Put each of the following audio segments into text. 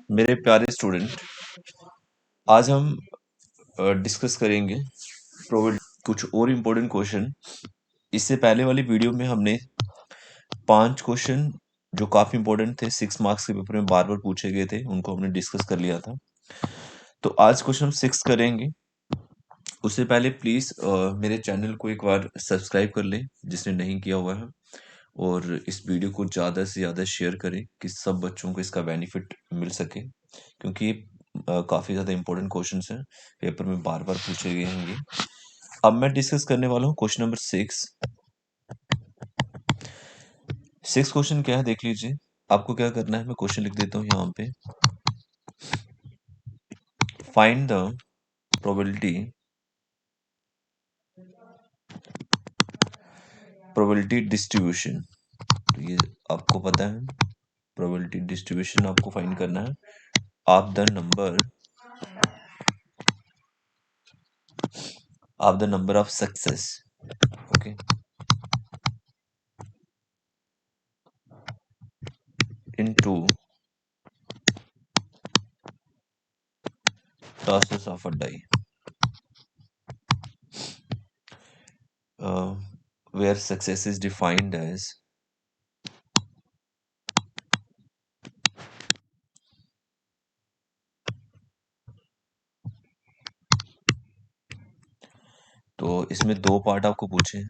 मेरे प्यारे स्टूडेंट, आज हम डिस्कस करेंगे प्रोबेबिलिटी कुछ और इम्पोर्टेंट क्वेश्चन। इससे पहले वाली वीडियो में हमने 5 क्वेश्चन जो काफी इम्पोर्टेंट थे, 6 मार्क्स के पेपर में बार बार पूछे गए थे, उनको हमने डिस्कस कर लिया था। तो आज क्वेश्चन हम 6 करेंगे। उससे पहले प्लीज मेरे चैनल को एक बार सब्सक्राइब कर लें जिसने नहीं किया हुआ है, और इस वीडियो को ज़्यादा से ज़्यादा शेयर करें कि सब बच्चों को इसका बेनिफिट मिल सके, क्योंकि ये काफ़ी ज़्यादा इंपॉर्टेंट क्वेश्चंस हैं, पेपर में बार बार पूछे गए हैं ये। अब मैं डिस्कस करने वाला हूँ क्वेश्चन नंबर 6। 6 क्वेश्चन क्या है देख लीजिए। आपको क्या करना है, मैं क्वेश्चन लिख देता हूँ यहाँ पे। Find the probability distribution. तो ये आपको पता है, प्रोबेबिलिटी डिस्ट्रीब्यूशन आपको फाइंड करना है of the number of success. Okay, into tosses of a die, where success is defined as तो इसमें 2 पार्ट आपको पूछे हैं,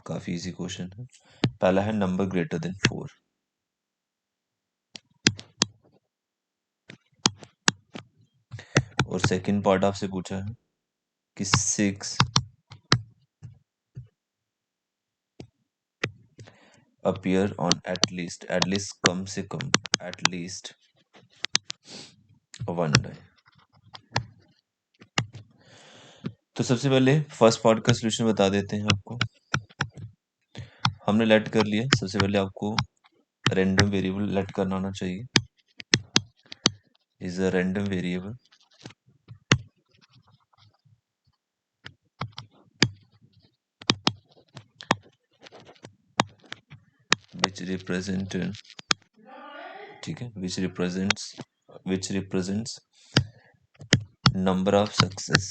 काफी इजी क्वेश्चन है। पहला है नंबर ग्रेटर देन 4, और सेकंड पार्ट आपसे पूछा है कि 6 अपीयर ऑन एटलीस्ट कम से कम एटलीस्ट 1 डाई। तो सबसे पहले फर्स्ट पार्ट का सोल्यूशन बता देते हैं आपको। हमने लेट कर लिया। सबसे पहले आपको रैंडम वेरिएबल लेट करना आना चाहिए। Is a random variable which represent, ठीक है, which represents number of success।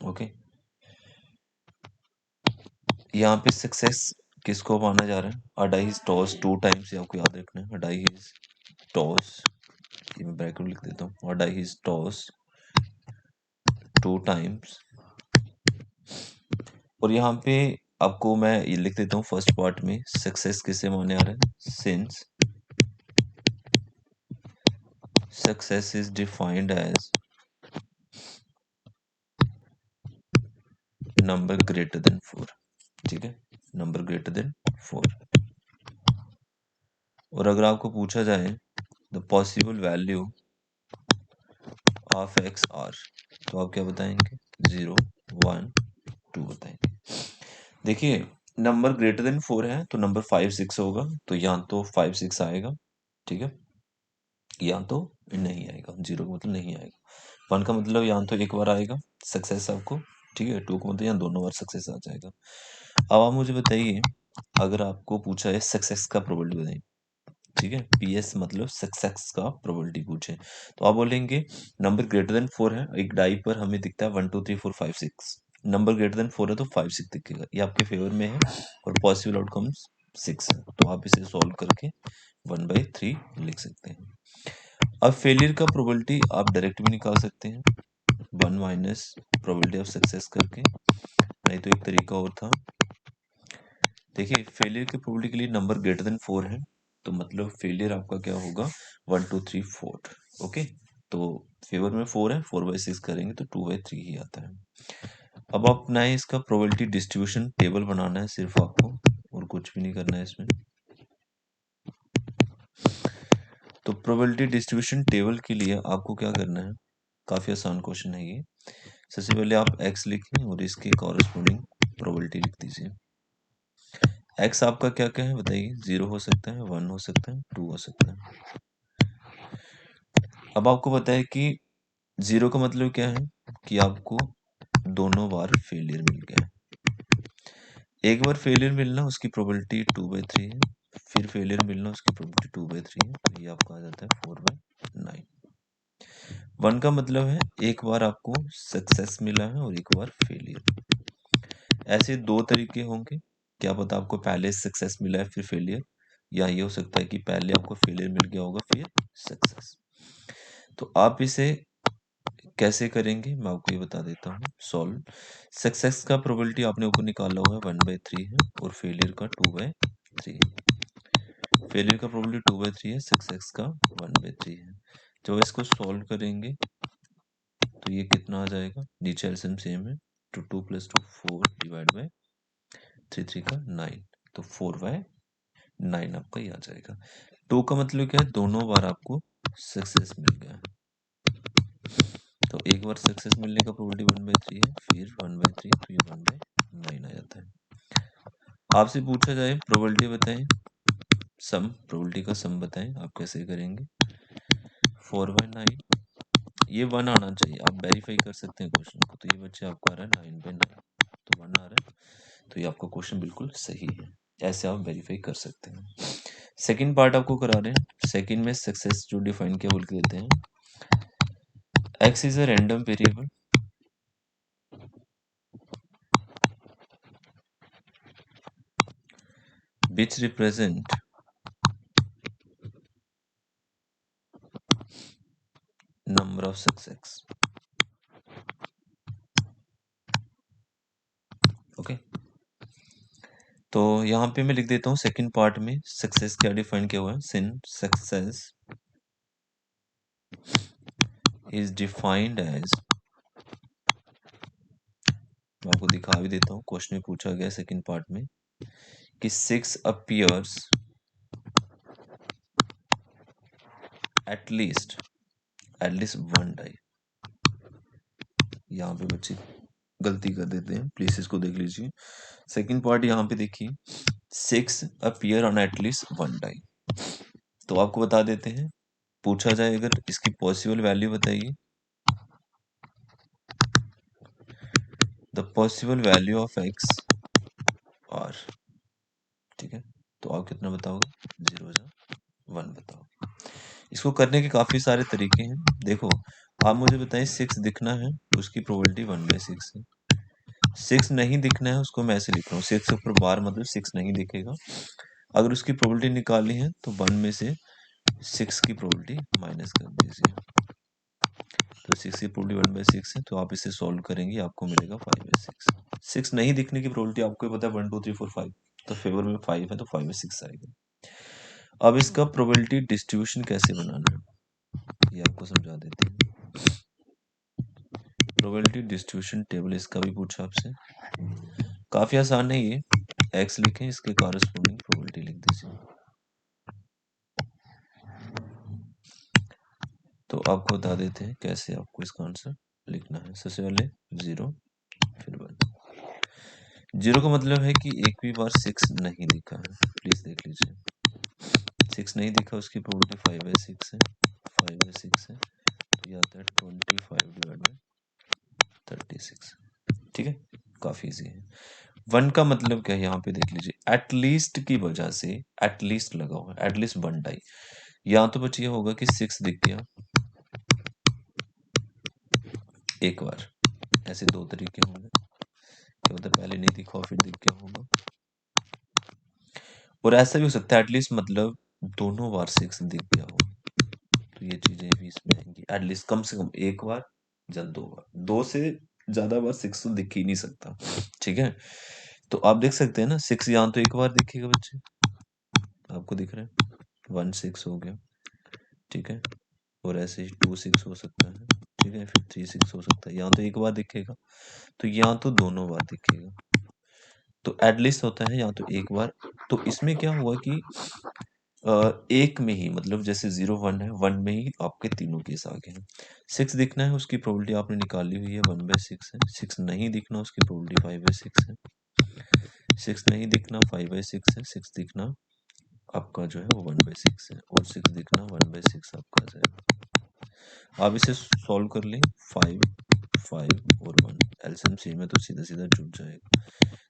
Okay, यहाँ पे सक्सेस किसको माना जा रहा है? अ डाई इज टॉस 2 टाइम्स, ये आपको याद रखना है। अ डाई इज टॉस, ये मैं ब्रैकेट लिख देता हूँ। अ डाई इज टॉस 2 टाइम्स, और यहाँ पे आपको मैं ये लिख देता हूँ फर्स्ट पार्ट में, सक्सेस किसे माने आ रहा है? Since success is defined as number greater than 4। ठीक है, नंबर ग्रेटर देन 4। और अगर आपको पूछा जाए the possible value of x are, तो आप क्या बताएंगे? 0, 1, 2 बताएंगे। देखिए, नंबर ग्रेटर देन 4 है तो नंबर 5, 6 होगा, तो यहाँ तो 5, 6 आएगा। ठीक है, यहाँ तो नहीं आएगा। 0 का मतलब नहीं आएगा। 1 का मतलब यहाँ तो एक बार आएगा सक्सेस आपको। ठीक है, 2 का मतलब यहाँ दोनों बार सक्सेस आ जाएगा। अब आप मुझे बताइए, अगर आपको पूछा है सक्सेस का प्रोबेबिलिटी बताइए। ठीक है, पीएस मतलब सक्सेस का प्रोबेबिलिटी पूछे, तो आप बोलेंगे नंबर ग्रेटर देन 4 है। एक डाई पर हमें दिखता है 1 2 3 4 5 6। नंबर ग्रेटर देन 4 है तो 5 6 दिखेगा, ये आपके फेवर में है, और पॉसिबल आउटकम्स 6 है, तो आप इसे सॉल्व करके 1/3 लिख सकते हैं। अब फेलियर का प्रोबेबिलिटी आप डायरेक्ट भी निकाल सकते हैं, 1 माइनस प्रोबेबिलिटी ऑफ सक्सेस करके। नहीं तो एक तरीका और था। देखिए, फेलियर के प्रोबेबिलिटी के लिए नंबर ग्रेटर देन 4 है, तो मतलब फेलियर आपका क्या होगा? 1 2 3 4। ओके, तो फेवर में 4 है, 4/6 करेंगे तो 2/3 ही आता है। अब अपना है इसका प्रोबेबिलिटी डिस्ट्रीब्यूशन टेबल बनाना है सिर्फ आपको, और कुछ भी नहीं करना है इसमें। तो प्रोबेबिलिटी डिस्ट्रीब्यूशन टेबल के लिए आपको क्या करना है? काफी आसान क्वेश्चन है ये। सबसे पहले आप x लिखें और इसके कॉरेस्पॉन्डिंग प्रोबेबिलिटी लिख दीजिए। x आपका क्या क्या है बताइए? 0 हो सकता है, 1 हो सकता है, 2 हो सकता है। अब आपको पता है कि 0 का मतलब क्या है कि आपको दोनों बार फेलियर मिल गया। एक बार फेलियर मिलना, उसकी प्रोबेबिलिटी 2/3 है। फिर फेलियर मिलना, उसकी प्रोबेबिलिटी 2/3 है, तो ये आपका आ जाता है 4/9। 1 का मतलब है एक बार आपको सक्सेस मिला है और एक बार फेलियर। ऐसे दो तरीके होंगे, क्या पता आपको पहले सक्सेस मिला है फिर फेलियर, या ये हो सकता है कि पहले आपको फेलियर मिल गया होगा फिर सक्सेस। तो आप इसे कैसे करेंगे मैं आपको ये बता देता हूँ। सॉल्व, सक्सेस का प्रोबेबिलिटी आपने ऊपर निकाला हुआ है 1/3 है और फेलियर का 2/3 है। फेलियर का प्रोबेबिलिटी 2/3 है, सक्सेस का 1/3 है। जब इसको सॉल्व करेंगे तो ये कितना आ जाएगा, नीचे एलसीएम सेम है, तो 2 + 2 4 डिवाइड बाय 3 3 का 9, तो 4/9 आपका ये आ जाएगा। 2 का मतलब क्या है, दोनों बार आपको सक्सेस मिल गया है। तो एक बार सक्सेस मिलने का प्रोबेबिलिटी 1/3 है, फिर 1/3, तो ये 1/9 आ जाता है। आपसे पूछा जाए प्रोबेबिलिटी बताएं, सम, प्रोबेबिलिटी का सम बताएं, आप कैसे करेंगे। 4/9, ये 1 आना चाहिए, आप वेरीफाई कर सकते हैं क्वेश्चन को। तो ये बच्चे आपका आ रहा है 9/9, तो 1 आ रहा है, तो ये आपका क्वेश्चन बिल्कुल सही है। ऐसे आप वेरीफाई कर सकते हैं। सेकंड पार्ट आपको करा रहे हैं। सेकंड में सक्सेस जो डिफाइन किया बोल के देते हैं, x is a random variable which represent number of success। Okay, तो यहाँ पे मैं लिख देता हूँ सेकंड पार्ट में सक्सेस क्या डिफाइन किया हुआ है। सिन सक्सेस इज डिफाइंड एज, मैं आपको दिखा भी देता हूँ, क्वेश्चन में पूछा गया सेकंड पार्ट में कि 6 अपीयर्स एटलीस्ट वन डाई। यहाँ पे बच्चे गलती कर देते हैं, प्लीज इसको देख लीजिए। सेकंड पार्ट यहाँ पे देखिए, 6 appear on at least one die. तो आपको बता देते हैं, पूछा जाए अगर इसकी पॉसिबल वैल्यू बताइए, the possible value of x are, ठीक है। तो आप कितना बताओगे, 0 या 1 बताओगे। इसको करने के काफी सारे तरीके हैं। देखो, आप मुझे बताएं 6 दिखना है, उसकी प्रोबेबिलिटी 1/6 है। 6 नहीं दिखना है, उसको मैं ऐसे लिख रहा हूँ, 6 ऊपर बार मतलब 6 नहीं दिखेगा। अगर उसकी प्रोबेबिलिटी निकालनी है तो 1 में से 6 की प्रोबेबिलिटी माइनस कर दीजिए, तो 6 की प्रोबेबिलिटी 1/6 है, तो आप इसे सॉल्व करेंगे आपको मिलेगा 5/6। 6 नहीं दिखने की प्रोबेबिलिटी आपको पता है 1 2 3 4 5, तो फेवर में 5 है, तो 5/6 आएगा। अब इसका प्रोबेबिलिटी डिस्ट्रीब्यूशन कैसे बनाना है ये आपको समझा देते हैं। प्रोबेबिलिटी डिस्ट्रीब्यूशन टेबल इसका भी पूछा आपसे, काफी आसान है ये। एक्स लिखें, इसके कॉरेस्पॉन्डिंग प्रोबेबिलिटी लिख दीजिए। तो आपको बता देते हैं कैसे आपको इसका आंसर लिखना है। सबसे पहले 0 फिर 1। 0 का मतलब है कि एक भी बार 6 नहीं दिखा है, प्लीज देख लीजिए। 6 नहीं दिखा, उसकी प्रोबेबिलिटी 5/6 है, 5/6 है, तो ये आता है 25 डिवाइड बाय 36, ठीक है, काफी इजी है। 1 का मतलब क्या है, यहाँ पे देख लीजिए, एटलीस्ट की वजह से एटलीस्ट लगा हुआ है, एटलीस्ट 1 डाई। यहाँ तो बच्चे होगा कि 6 दिख गया एक बार, ऐसे दो तरीके होंगे, क्या होता है पहले नहीं दिखा और फिर दिख गया होगा। और ऐसा भी हो सकता है एटलीस्ट मतलब दोनों बार 6 दिख गया हो, तो ये चीजें भी इसमें आएंगी। एटलीस्ट कम से कम एक बार या 2 बार, 2 से ज्यादा बार 6 तो दिख ही नहीं सकता, ठीक है। तो आप देख सकते हैं ना, 6 यहाँ तो एक बार दिखेगा बच्चे, आपको दिख रहा है 1/6 हो गया, ठीक है। और ऐसे ही 2/6 हो सकता है, ठीक है, फिर 3/6 हो सकता है। यहाँ तो एक बार दिखेगा, तो यहाँ तो दोनों बार दिखेगा, तो एटलीस्ट होता है यहाँ तो एक बार। तो इसमें क्या हुआ कि एक में ही, मतलब जैसे 0 1 है, 1 में ही आपके तीनों केस आ गए हैं। 6 दिखना है, उसकी प्रोबेबिलिटी आपने निकाली हुई है 1/6 है। 6 नहीं दिखना, उसकी प्रोबेबिलिटी 5/6 है। 6 नहीं दिखना 5/6 है, 6 दिखना आपका जो है वो 1/6 है, और 6 दिखना 1/6 आपका आ जाएगा। आप इसे सॉल्व कर लें, 5 5 और 1 एलसीएम सेम है, तो सीधा सीधा जुड़ जाएगा,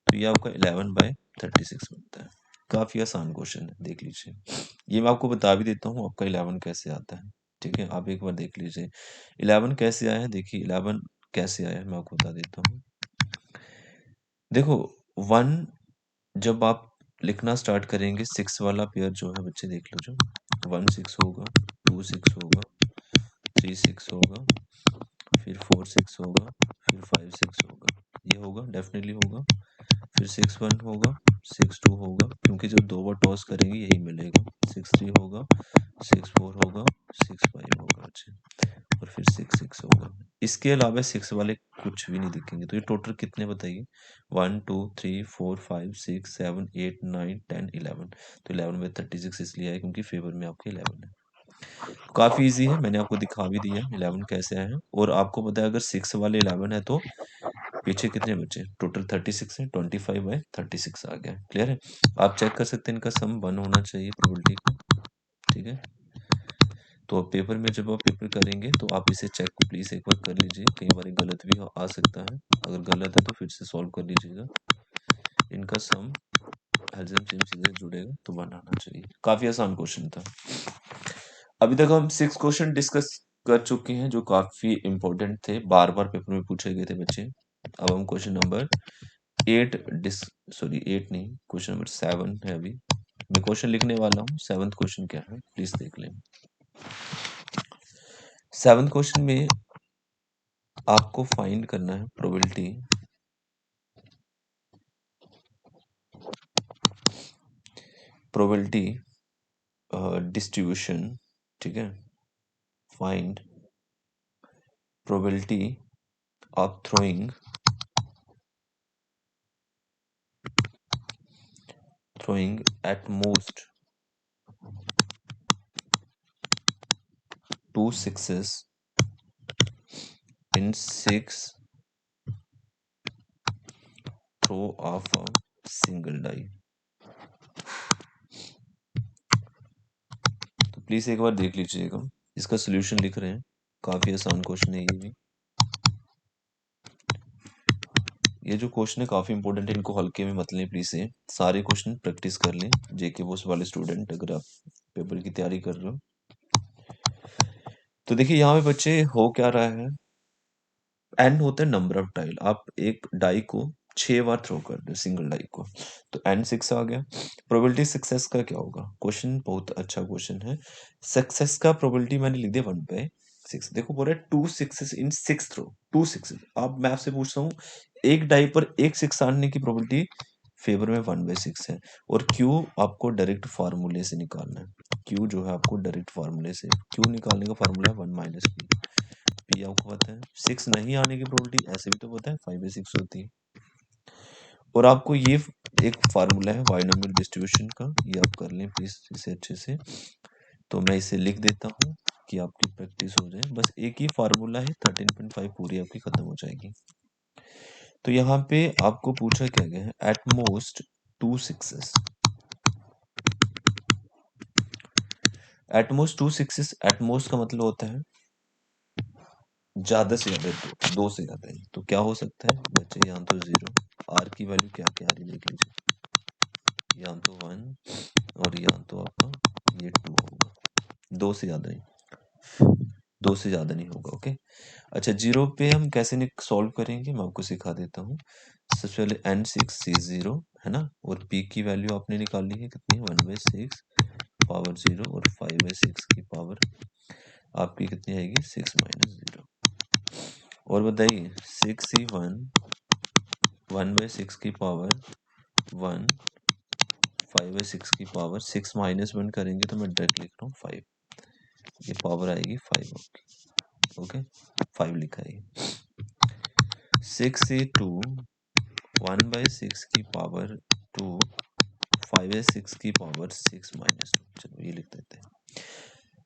तो ये आपका 11/36 बनता है। काफी आसान क्वेश्चन है, देख लीजिए। ये मैं आपको बता भी देता हूँ आपका 11 कैसे आता है। ठीक है, आप एक बार देख लीजिए 11 कैसे आया है। देखिए 11 कैसे आया है मैं आपको बता देता हूँ। देखो 1 जब आप लिखना स्टार्ट करेंगे 6 वाला पेयर जो है बच्चे देख लो, जो 1 6 होगा, 2 6 होगा, 3 6 होगा, फिर 4 6 होगा, फिर 5 6 होगा, ये होगा डेफिनेटली होगा। फिर 6 1 होगा, 6 2 होगा, क्योंकि जब दो बार टॉस करेंगे यही मिलेगा। 6 3 होगा, 6 4 होगा, 6 5 होगा, अच्छा, और फिर 6 6 होगा। इसके अलावा 6 वाले कुछ भी नहीं दिखेंगे। तो ये टोटल कितने बताइए? 1 2 3 4 5 6 7 8 9 10 11। तो 11 में 36 इसलिए है क्योंकि फेवर में आपके 11 है। काफी इजी है, मैंने आपको दिखा भी दिया 11 कैसे आया है। और आपको पता है अगर 6 वाले 11 है तो पीछे कितने बचे? टोटल 36 है, 25/36 आ गया। क्लियर है? आप चेक कर सकते हैं, इनका सम 1 होना चाहिए प्रोबेबिलिटी का। ठीक है, तो पेपर में जब आप पेपर करेंगे तो आप इसे चेक प्लीज एक बार कर लीजिए, कई बार गलत भी आ सकता है। अगर गलत है तो फिर से सॉल्व कर लीजिएगा। इनका सम एल्जेब्रा सेम चीजें जुड़ेगा तो 1 आना चाहिए। काफी आसान क्वेश्चन था। अभी तक हम 6 क्वेश्चन डिस्कस कर चुके हैं जो काफी इंपॉर्टेंट थे, बार बार पेपर में पूछे गए थे बच्चे। अब हम क्वेश्चन नंबर 8 8 नहीं, क्वेश्चन नंबर 7 है। अभी मैं क्वेश्चन लिखने वाला हूँ। 7th क्वेश्चन क्या है प्लीज देख लें। 7th क्वेश्चन में आपको फाइंड करना है प्रोबेबिलिटी डिस्ट्रीब्यूशन। ठीक है, find probability of throwing at most 2 6s in 6 throw of a single die। तो प्लीज एक बार देख लीजिएगा, इसका सोल्यूशन लिख रहे हैं। काफी आसान क्वेश्चन है ये भी। ये जो क्वेश्चन है काफी इंपॉर्टेंट है, इनको हल्के में मत लें प्लीज से। सारे क्वेश्चन प्रैक्टिस कर लें, जेके बोस वाले स्टूडेंट अगर आप पेपर की तैयारी कर रहे हो। तो देखिए यहाँ पे बच्चे हो क्या रहा है, एन होता है नंबर ऑफ डाई। आप एक डाई को 6 बार थ्रो कर दो, सिंगल डाई को, तो एन 6 आ गया। प्रोबेबिलिटी सक्सेस का क्या होगा? क्वेश्चन बहुत अच्छा क्वेश्चन है। सक्सेस का प्रोबेबिलिटी मैंने लिख दिया 1/6। देखो बोल रहे 2 6 इन 6 थ्रो, 2 6। अब मैं आपसे पूछता हूँ, एक डाई पर एक 6 आने की प्रोबेबिलिटी फेवर में 1/6 है। और क्यू आपको डायरेक्ट फार्मूले से निकालना है। क्यू जो है आपको डायरेक्ट फार्मूले से, क्यू निकालने का फार्मूला है 1 - p। पी आपको पता है। 6 नहीं आने की प्रोबेबिलिटी ऐसे भी तो पता है 5/6 होती है। और आपको ये एक फार्मूला है बाइनोमियल डिस्ट्रीब्यूशन का, ये आप कर लें प्लीज इसे अच्छे से। तो मैं इसे लिख देता हूँ कि आपकी प्रैक्टिस हो जाए। बस एक ही फार्मूला है, 13.5 पूरी आपकी खत्म हो जाएगी। तो यहाँ पे आपको पूछा क्या गया है? At most 2 6s। At most 2 6s, at most का मतलब होता है ज्यादा से ज्यादा, दो से ज्यादा ही। तो क्या हो सकता है बच्चे? यहाँ तो 0, आर की वैल्यू क्या क्या आ रही देख लीजिए। यहाँ तो 1 और यहाँ तो आपका ये 2 होगा। दो से ज्यादा नहीं, दो से ज्यादा नहीं होगा। ओके, अच्छा 0 पे हम कैसे सॉल्व करेंगे मैं आपको सिखा देता हूँ। सबसे पहले n6 c0 है ना, और p की वैल्यू आपने निकालनी है कितनी? 1/6 पावर 0 और 5/6 की पावर आपकी कितनी आएगी? 6 - 0। और बताइए 6c1 1/6 की पावर 1, 5/6 की पावर 6 - 1 करेंगे तो मैं डायरेक्ट लिख रहा हूँ 5। ये पावर आएगी 5 आपकी। ओके, 5 लिखा है। 6c2 1/6 की पावर 2, 5/6 की पावर 6 - 2। चलो ये लिख देते हैं।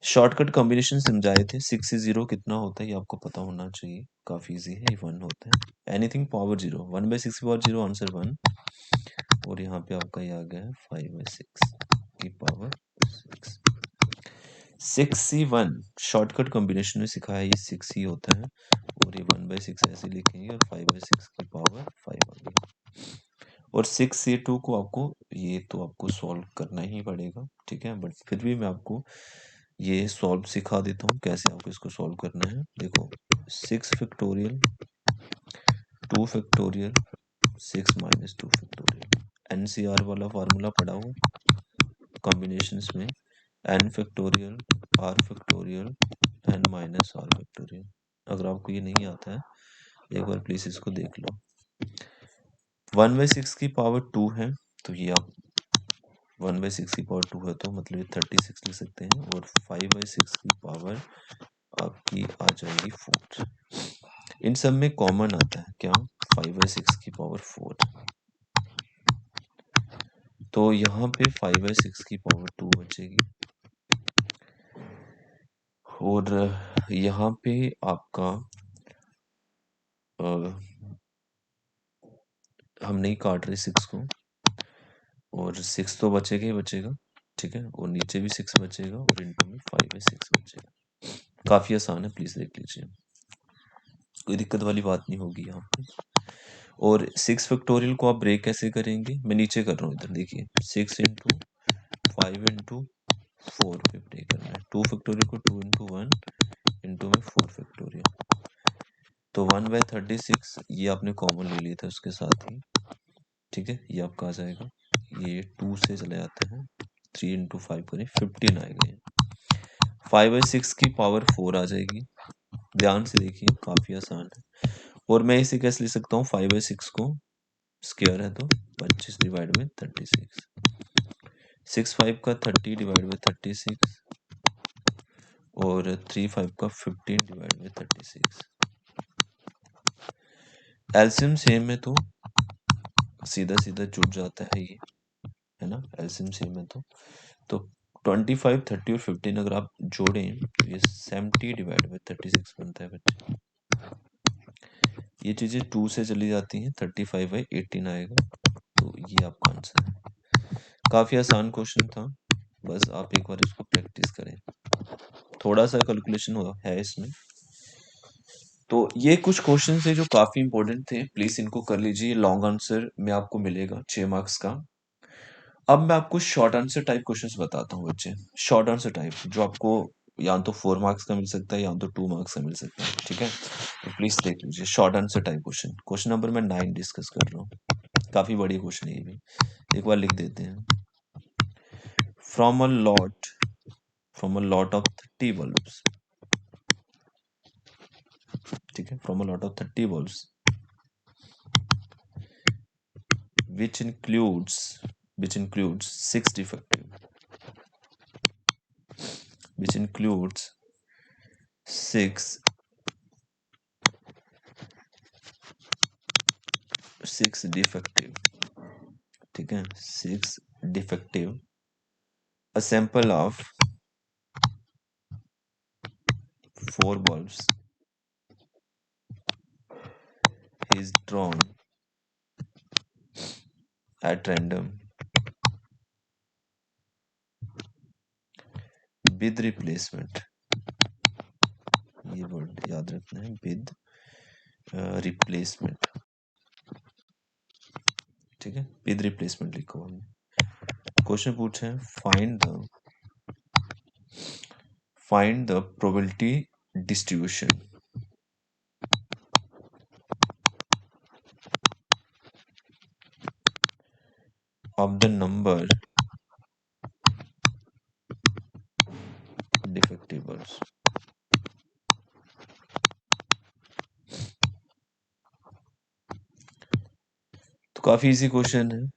शॉर्टकट कॉम्बिनेशन समझाए थे। 6 से 0 कितना होता है ये आपको पता होना चाहिए, काफी इजी है। 1 होता है। एनीथिंग पावर 0, 1/6 की पावर 0, आंसर 1। और यहाँ पे आपका ये आ गया है 5/6 की पावर 6। 6c1 शॉर्टकट कॉम्बिनेशन में सिखाया, ये 6 ही होता है। और ये 1/6 ऐसे लिखेंगे और 5/6 की पावर 5 आ गई। और 6C2 को आपको ये तो आपको सॉल्व करना ही पड़ेगा, ठीक है, बट फिर भी मैं आपको ये सॉल्व सिखा देता हूँ कैसे आपको इसको सॉल्व करना है। देखो 6 factorial 2 factorial 6 minus 2 factorial, NCR वाला फार्मूला पढ़ा हो कॉम्बिनेशंस में, n factorial r factorial n minus r factorial. अगर आपको ये नहीं आता है एक बार प्लीज इसको देख लो। 1/6 की पावर 2 है, तो ये आप 1/6 की पावर 2 है तो मतलब ये 36 लिख सकते हैं, और 5/6 की पावर आपकी आ जाएगी 4। इन सब में कॉमन आता है क्या, 5/6 की पावर 4, तो यहाँ पे 5/6 की पावर 2 बचेगी, और यहाँ पे आपका हम नहीं काट रहे 6 को, और 6 तो बचेगा ही बचेगा, ठीक है, और नीचे भी 6 बचेगा, और इनटू में 5/6 बचेगा। काफी आसान है, प्लीज देख लीजिए, कोई दिक्कत वाली बात नहीं होगी यहाँ पे। और 6 फैक्टोरियल को आप ब्रेक कैसे करेंगे, मैं नीचे कर रहा हूँ, इधर देखिए 6 इंटू 5 इंटू 4 पे ब्रेक करना है। 2 फैक्टोरियल को 2 इंटू 1 इंटू में 4 फैक्टोरियल, तो 1/36 ये आपने कॉमन ले लिया था उसके साथ ही, ठीक है, ये आपका आ जाएगा, ये 2 से चले जाते हैं, 3 इंटू 5 करें 15 आएगा, ये 5/6 की पावर 4 आ जाएगी। ध्यान से देखिए काफी आसान है, और मैं इसे कैसे लिख सकता हूँ, 5/6 को स्क्वायर है तो 25 डिवाइड में 36, 6/5 का 30 डिवाइड में 36, और 3/5 का 15 डिवाइड में 36। एलसीएम सेम है तो सीधा सीधा जुड़ जाता है ये, है ना, एलसीएम सेम है तो 25, 30 और 15 अगर आप जोड़ें तो ये 70 डिवाइड में 36 बनता है बच्चे। ये चीजें 2 से चली जाती हैं, 35/18 आएगा, तो ये आपका आंसर है। काफी आसान क्वेश्चन था, बस आप एक बार इसको प्रैक्टिस करें, थोड़ा सा कैलकुलेशन है इसमें। तो ये कुछ क्वेश्चन थे जो काफी इंपॉर्टेंट थे, प्लीज इनको कर लीजिए, लॉन्ग आंसर में आपको मिलेगा 6 मार्क्स का। अब मैं आपको शॉर्ट आंसर टाइप क्वेश्चंस बताता हूँ बच्चे, शॉर्ट आंसर टाइप जो आपको या तो 4 मार्क्स का मिल सकता है या तो 2 मार्क्स का मिल सकता है, ठीक है, तो प्लीज देख लीजिए short answer type question. Question number मैं 9 डिस्कस कर रहा हूँ, काफी बड़ी क्वेश्चन है ये भी, एक बार लिख देते हैं। From a lot of 30 bulbs, ठीक है, from a lot of 30 bulbs which includes 6 defective, which includes 6 defective, ठीक है, 6 defective, a sample of 4 bulbs is drawn at random with replacement, ये वर्ड याद रखना है, with replacement, ठीक है, with replacement लिखो हमने। क्वेश्चन पूछे हैं find the probability distribution of the number defective bulbs। तो काफी इजी क्वेश्चन है,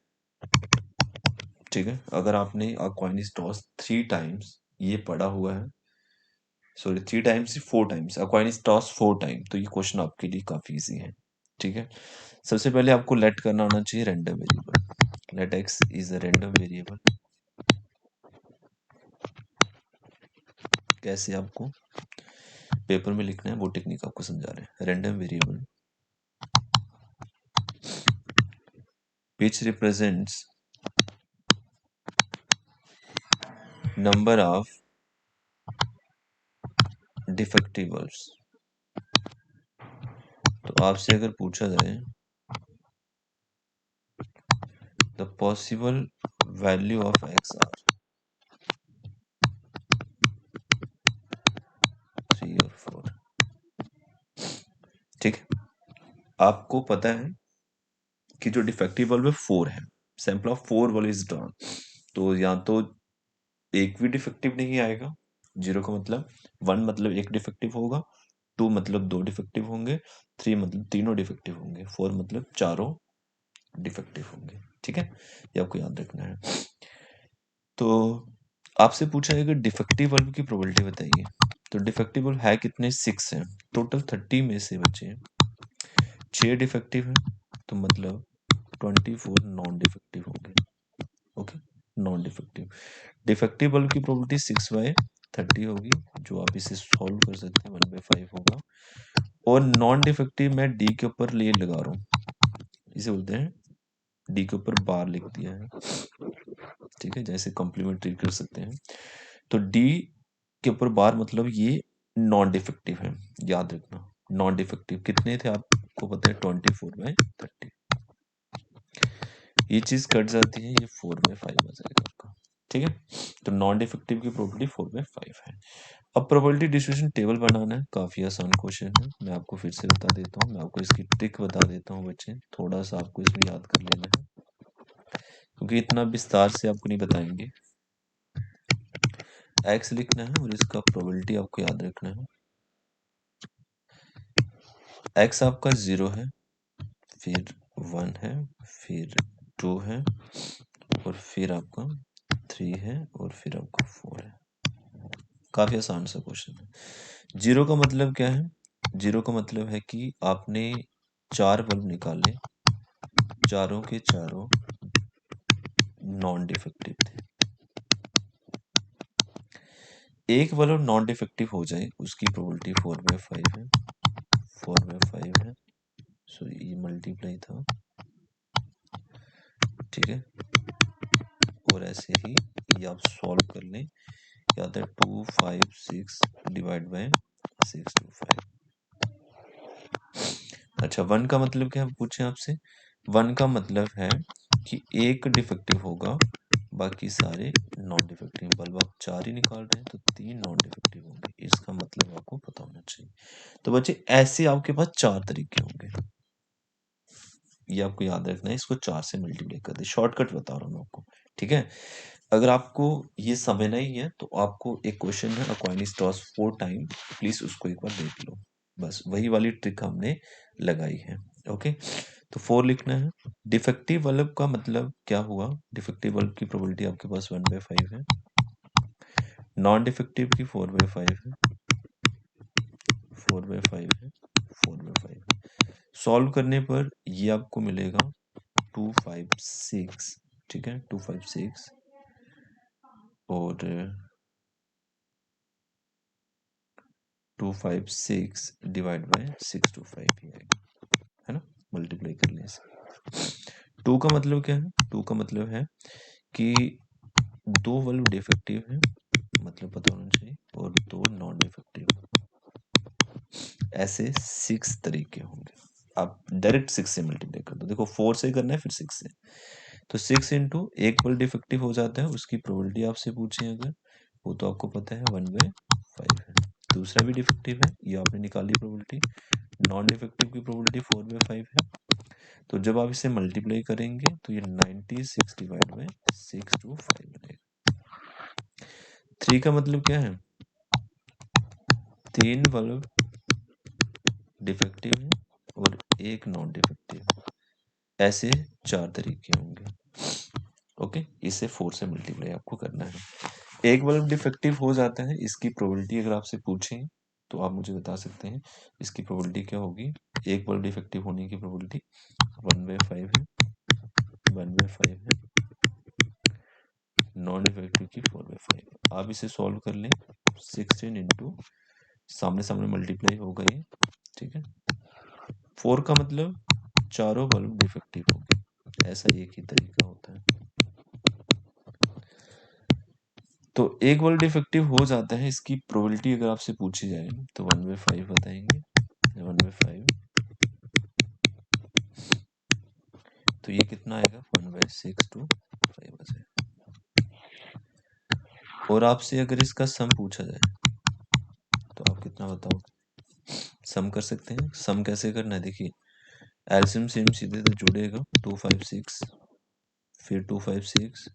ठीक है, अगर आपने अक्वाइनिस टॉस 3 टाइम्स ये पढ़ा हुआ है, सॉरी 3 टाइम्स 4 टाइम्स, अक्वाइनिस टॉस 4 टाइम, तो ये क्वेश्चन आपके लिए काफी इजी है, ठीक है। सबसे पहले आपको लेट करना आना चाहिए random variable, let x is a random variable. कैसे आपको पेपर में लिखना है वो टेक्निक आपको समझा रहे हैं। Random variable which represents number of defective bulbs, तो आपसे अगर पूछा जाए the possible value of x are 3 और 4। ठीक है, आपको पता है कि जो डिफेक्टिव वाल्व है 4 है, sample of 4 valve is drawn, तो या तो एक भी डिफेक्टिव नहीं आएगा, 0 का मतलब, 1 मतलब एक डिफेक्टिव होगा, 2 मतलब 2 डिफेक्टिव होंगे, 3 मतलब तीनों डिफेक्टिव होंगे, 4 मतलब चारों डिफेक्टिव होंगे। ठीक है, ये आपको याद रखना है। तो आपसे पूछा है कि डिफेक्टिव वाल्व की प्रोबेबिलिटी बताइए, तो डिफेक्टिव वाल्व है कितने, 6 है, टोटल 30 में से बचे 6 डिफेक्टिव है, तो मतलब 24 नॉन डिफेक्टिव होंगे। Okay, non defective, defective bulb की प्रोबेबिलिटी 6/30 होगी, जो आप इसे सॉल्व कर सकते हैं, 1/5 होगा। और नॉन डिफेक्टिव मैं डी के ऊपर लिए लगा रहा हूँ, इसे बोलते हैं, डी के ऊपर बार लिख दिया है। ठीक है, जैसे कॉम्प्लीमेंट्री कर सकते हैं, तो डी के ऊपर बार मतलब ये नॉन डिफेक्टिव है, याद रखना। नॉन डिफेक्टिव कितने थे आपको पता है, 24/30। ये चीज कट जाती है, ये 4/5 आ जाएगा आपका। ठीक है, तो नॉन डिफेक्टिव की प्रोबेबिलिटी 4/5 है। अब प्रोबेबिलिटी डिस्ट्रीब्यूशन टेबल बनाना है, काफी आसान क्वेश्चन है, मैं आपको फिर से बता देता हूँ, मैं आपको इसकी ट्रिक बता देता हूँ बच्चे, थोड़ा सा आपको इसमें याद कर लेना है, क्योंकि इतना विस्तार से आपको नहीं बताएंगे। एक्स लिखना है और इसका प्रोबेबिलिटी आपको याद रखना है। एक्स आपका 0 है, फिर 1 है, फिर 2 है, और फिर आपका 3 है, और फिर आपका 4 है। काफी आसान सा क्वेश्चन है। 0 का मतलब क्या है, 0 का मतलब है कि आपने 4 बल्ब निकाले, चारों के चारों नॉन डिफेक्टिव थे। एक बल्ब नॉन डिफेक्टिव हो जाए, उसकी प्रोबेबिलिटी 4/5 है, 4/5 है, सॉरी ये मल्टीप्लाई था। ठीक है, और ऐसे ही ये आप सॉल्व कर लें, क्या आता है, 2 5 6 डिवाइड बाय 6 2 5। अच्छा, 1 का मतलब क्या है पूछे आपसे, 1 का मतलब है कि एक डिफेक्टिव होगा, बाकी सारे नॉन डिफेक्टिव। बल्ब आप 4 ही निकाल रहे हैं, तो 3 नॉन डिफेक्टिव होंगे, इसका मतलब आपको पता होना चाहिए। तो बच्चे ऐसे आपके पास 4 तरीके होंगे, ये आपको याद रखना है, इसको 4 से मल्टीप्लाई कर दे, शॉर्टकट बता रहा हूँ मैं आपको। ठीक है, अगर आपको ये समझना ही है, तो आपको एक क्वेश्चन है, अक्वाइनिस टॉस 4 टाइम, प्लीज उसको एक बार देख लो, बस वही वाली ट्रिक हमने लगाई है। ओके, तो 4 लिखना है। डिफेक्टिव बल्ब का मतलब क्या हुआ, डिफेक्टिव बल्ब की प्रोबेबिलिटी आपके पास 1/5 है, नॉन डिफेक्टिव की 4/5 है, 4/5 है, 4/5 है। सॉल्व करने पर ये आपको मिलेगा 256। ठीक है, 256, और 256 डिवाइड बाय 625 ही आएगा, है ना, मल्टीप्लाई कर लें इसे। 2 का मतलब क्या है, 2 का मतलब है कि 2 बल्ब डिफेक्टिव है, मतलब पता होना चाहिए, और 2 नॉन डिफेक्टिव। ऐसे 6 तरीके होंगे, आप डायरेक्ट 6 से मल्टीप्लाई कर दो, देखो 4 से करना है फिर 6 से, तो 6 इंटू एक बल्ब डिफेक्टिव हो जाता है, उसकी प्रोबेबिलिटी आपसे पूछे अगर, वो तो आपको पता है 1/5 है। दूसरा भी डिफेक्टिव है, ये आपने निकाली प्रोबेबिलिटी, नॉन डिफेक्टिव की प्रोबेबिलिटी 4/5 है, तो जब आप इसे मल्टीप्लाई करेंगे तो ये 96 डिवाइड बाय 625 बनेगा। 3 का मतलब क्या है, 3 बल्ब डिफेक्टिव है और एक नॉन डिफेक्टिव, ऐसे 4 तरीके होंगे। ओके, इसे 4 से मल्टीप्लाई आपको करना है। एक बल्ब डिफेक्टिव हो जाता है, इसकी प्रोबेबिलिटी अगर आपसे पूछें तो आप मुझे बता सकते हैं इसकी प्रोबेबिलिटी क्या होगी। एक बल्ब डिफेक्टिव होने की प्रोबेबिलिटी 1/5 है, 1/5 है, नॉन डिफेक्टिव की 4/5। आप इसे सॉल्व कर लें, 16 इंटू सामने सामने मल्टीप्लाई होगा ये। ठीक है, 4 का मतलब चारों बल्ब डिफेक्टिव होंगे, ऐसा एक ही तरीका होता है। तो एक बल्ब डिफेक्टिव हो जाता है, इसकी प्रोबेबिलिटी अगर आपसे पूछी जाए तो 1/5 बताएंगे, 1/5, तो ये कितना आएगा 1/6 to 5 आ जाएगा। और आपसे अगर इसका सम पूछा जाए तो आप कितना बताओगे? सम कर सकते हैं। सम कैसे करना है देखिए, एलसीएम सेम सीधे तो जुड़ेगा 256, फिर 256,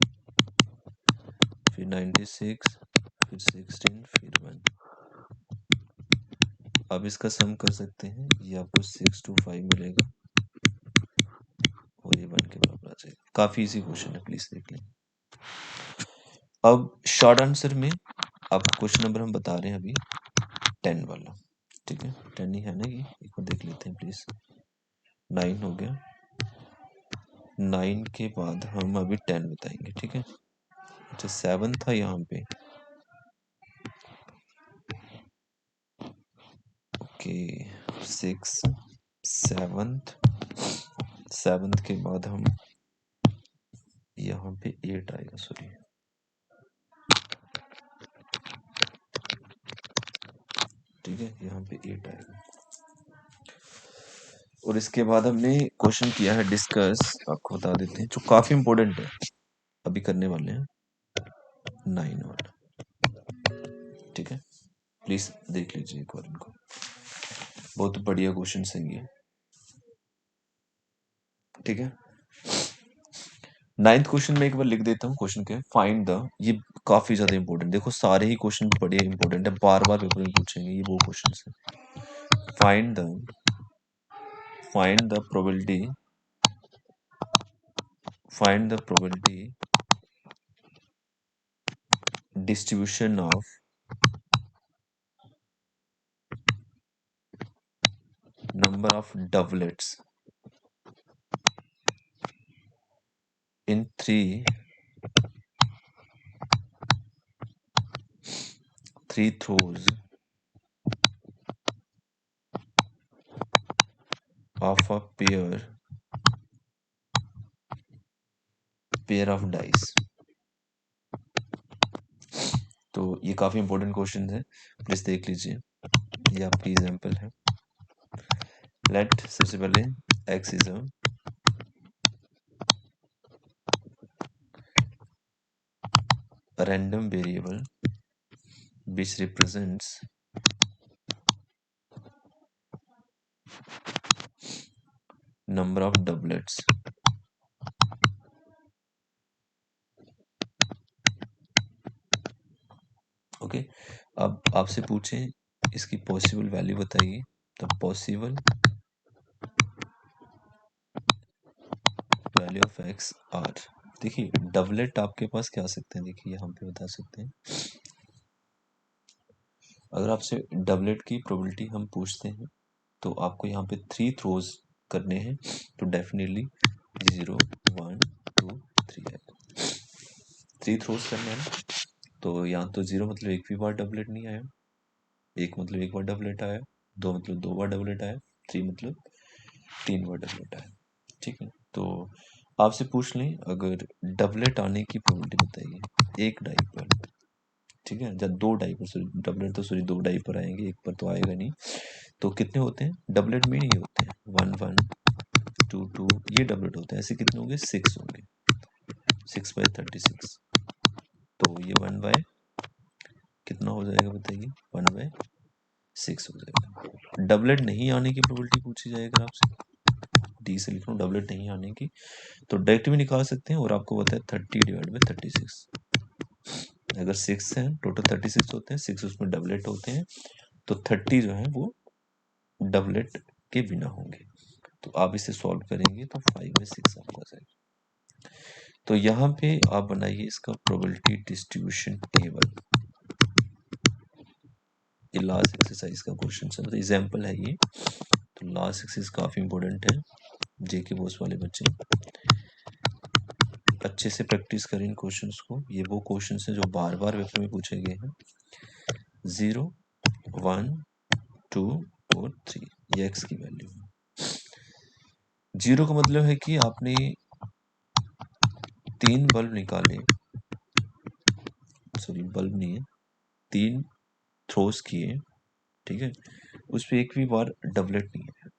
फिर 96, फिर 16, फिर 1। अब इसका सम कर सकते हैं, ये आपको 6 to 5 मिलेगा और ये 1 के बराबर आ जाएगा। काफी इजी क्वेश्चन है, प्लीज देख लें। अब शॉर्ट आंसर में आपको क्वेश्चन नंबर हम बता रहे हैं अभी 10 वाला, ठीक है। 10 ही है ना ये, एक बार देख लेते हैं प्लीज। 9 हो गया, 9 के बाद हम अभी 10 बताएंगे, ठीक है। अच्छा 7 था यहाँ पे, ओके 6, 7th के बाद हम यहाँ पे 8 आएगा, सॉरी, ठीक है, यहाँ पे 8 आएगा। और इसके बाद हमने क्वेश्चन किया है डिस्कस, आपको बता देते हैं, जो काफी इंपॉर्टेंट है, अभी करने वाले हैं 9 वाला, ठीक है। प्लीज देख लीजिए एक बार इनको, बहुत बढ़िया क्वेश्चन है ये, ठीक है। 9th क्वेश्चन में एक बार लिख देता हूँ क्वेश्चन के, फाइंड द, ये काफी ज्यादा इंपॉर्टेंट, देखो सारे ही क्वेश्चन बड़े इंपॉर्टेंट है, बार बार पेपर में पूछेंगे, ये वो क्वेश्चन है। Find the probability, find the probability distribution of number of doublets in three throws of a pair of dice। तो ये काफी इंपॉर्टेंट क्वेश्चन है, प्लीज देख लीजिए, ये आपकी एग्जांपल है। लेट, सबसे पहले x is a random variable which represents number of doublets। Okay, अब आपसे पूछें इसकी पॉसिबल वैल्यू बताइए, तो possible value of x are. देखिए डबलेट आपके पास क्या आ सकते हैं, देखिए यहाँ पे बता सकते हैं, अगर आपसे डबलेट की प्रोबेबिलिटी हम पूछते हैं तो आपको यहाँ पे 3 थ्रोज करने हैं, तो डेफिनेटली 0, 1, 2, 3 है, 3 थ्रोज करने हैं ना। तो यहाँ तो 0 मतलब एक भी बार डबलेट नहीं आया, 1 मतलब एक बार डबलेट आया, 2 मतलब 2 बार डबलेट आया, 3 मतलब 3 बार डबलेट आया, ठीक है। तो आपसे पूछ लें अगर डबलेट आने की प्रोबेबिलिटी बताइए एक डाई पर, ठीक है, जब 2 डाई पर, सॉरी डबलेट तो सॉरी 2 डाई पर आएंगे, एक पर तो आएगा नहीं, तो कितने होते हैं डबलेट में, ही होते हैं 1, 1, 2, 2, ये डबलेट होते हैं, ऐसे कितने होंगे 6 होंगे, 6/36, तो ये 1 बाय कितना हो जाएगा बताइए, 1/6 हो जाएगा। डबलेट नहीं आने की प्रोबेबिलिटी पूछी जाए अगर आपसे, डी से लिख लो डबलेट नहीं आने की, तो डायरेक्ट भी निकाल सकते हैं, और आपको पता है 30/36, अगर 6 है टोटल 36 होते हैं, 6 उसमें डबलेट होते हैं, तो 30 जो है वो डबलेट के बिना होंगे। तो आप इसे सॉल्व करेंगे तो 5/6 आपको आ जाएगा। तो यहाँ पे आप बनाइए इसका प्रोबेबिलिटी डिस्ट्रीब्यूशन टेबल, ये लास्ट एक्सरसाइज का क्वेश्चन है, मतलब एग्जाम्पल है ये, तो लास्ट एक्सरसाइज काफी इंपॉर्टेंट है, जेके बॉस वाले बच्चे अच्छे से प्रैक्टिस करें इन क्वेश्चंस को, ये वो क्वेश्चंस हैं जो बार बार पेपर में पूछे गए हैं। 0, 1, 2 और 3 ये x की वैल्यू है। 0 का मतलब है कि आपने 3 बल्ब निकाले, सॉरी बल्ब नहीं है, 3 थ्रोस किए, ठीक है, उस पर एक भी बार डबलेट नहीं है,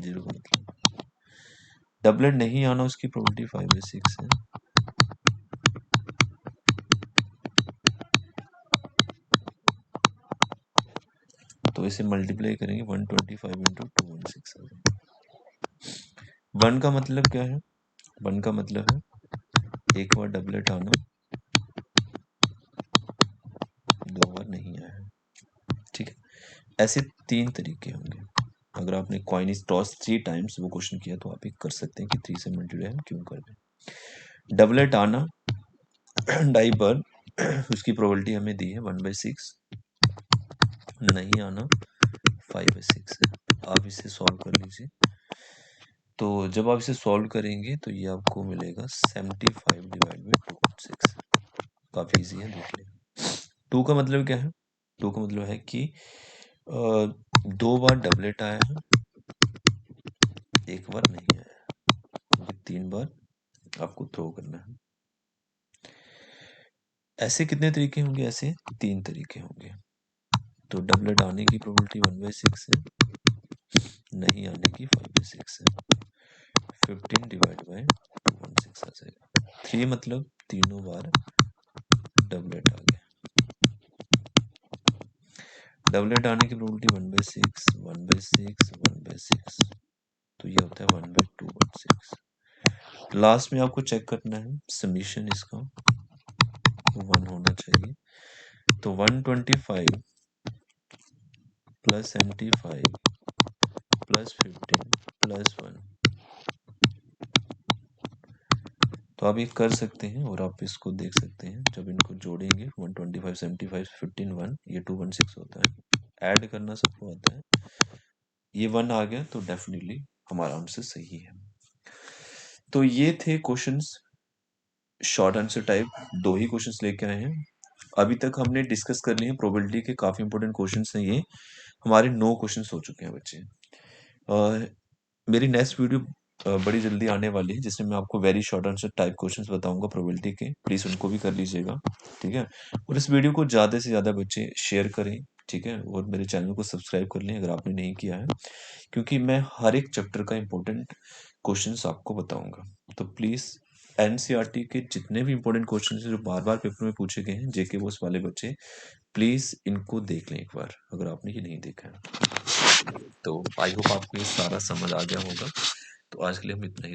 0 का मतलब। डबलेट नहीं आना उसकी प्रोबेबिलिटी 5/6 है। तो इसे मल्टीप्लाई करेंगे 125 इंटू 216 आ जाएगा। 1 का मतलब क्या है? 1 का मतलब है एक बार डबलेट आना, 2 बार नहीं आया है। ठीक है, ऐसे 3 तरीके होंगे। अगर आपने कॉइन इज टॉस 3 टाइम्स वो क्वेश्चन किया तो आप ये कर सकते हैं कि 3 से मल्टीप्लाई हम क्यों कर दें। डबलेट आना डाई पर उसकी प्रोबेबिलिटी हमें दी है 1/6, नहीं आना 5/6 है। आप इसे सॉल्व कर लीजिए। तो जब आप इसे सॉल्व करेंगे तो ये आपको मिलेगा 75 डिवाइड बाई 2/6। काफ़ी इजी है, देख लें। 2 का मतलब क्या है? 2 का मतलब है कि 2 बार डबलेट आया है, 1 बार नहीं आया है, क्योंकि 3 बार आपको थ्रो करना है। ऐसे कितने तरीके होंगे? ऐसे 3 तरीके होंगे। तो डबलेट आने की प्रोबेबिलिटी 1/6 है, नहीं आने की 5/6 है। 15 डिवाइड बाई 2/6 आ जाएगा। 3 मतलब तीनों बार डबलेट आ गया। डबलेट आने की प्रोबेबिलिटी 1/6, 1/6, 1/6, तो ये होता है 1/2/6। लास्ट में आपको चेक करना है समीशन इसका 1 होना चाहिए। तो 125 प्लस 75 प्लस 15 प्लस 1, तो आप ये कर सकते हैं और आप इसको देख सकते हैं। जब इनको जोड़ेंगे 125 75 15 1, ये 216 होता है। ऐड करना सबको आता है। ये 1 आ गया तो डेफिनेटली हमारा आंसर सही है। तो ये थे क्वेश्चंस शॉर्ट आंसर टाइप, 2 ही क्वेश्चंस लेके आए हैं। अभी तक हमने डिस्कस कर लिए हैं प्रोबेबिलिटी के काफ़ी इंपॉर्टेंट क्वेश्चंस हैं ये। हमारे 9 क्वेश्चंस हो चुके हैं बच्चे। मेरी नेक्स्ट वीडियो बड़ी जल्दी आने वाली है जिसमें मैं आपको very short answer type questions बताऊंगा प्रोबेबिलिटी के। प्लीज़ उनको भी कर लीजिएगा, ठीक है। और इस वीडियो को ज़्यादा से ज़्यादा बच्चे शेयर करें, ठीक है। और मेरे चैनल को सब्सक्राइब कर लें अगर आपने नहीं किया है, क्योंकि मैं हर एक चैप्टर का इंपॉर्टेंट क्वेश्चंस आपको बताऊंगा। तो प्लीज़ एनसीईआरटी के जितने भी इंपॉर्टेंट क्वेश्चन हैं जो बार बार पेपर में पूछे गए हैं, जेके बोस वाले बच्चे, प्लीज़ इनको देख लें एक बार अगर आपने ये नहीं देखा है। तो आई होप आपको ये सारा समझ आ गया होगा। तो आज के लिए हम इतना ही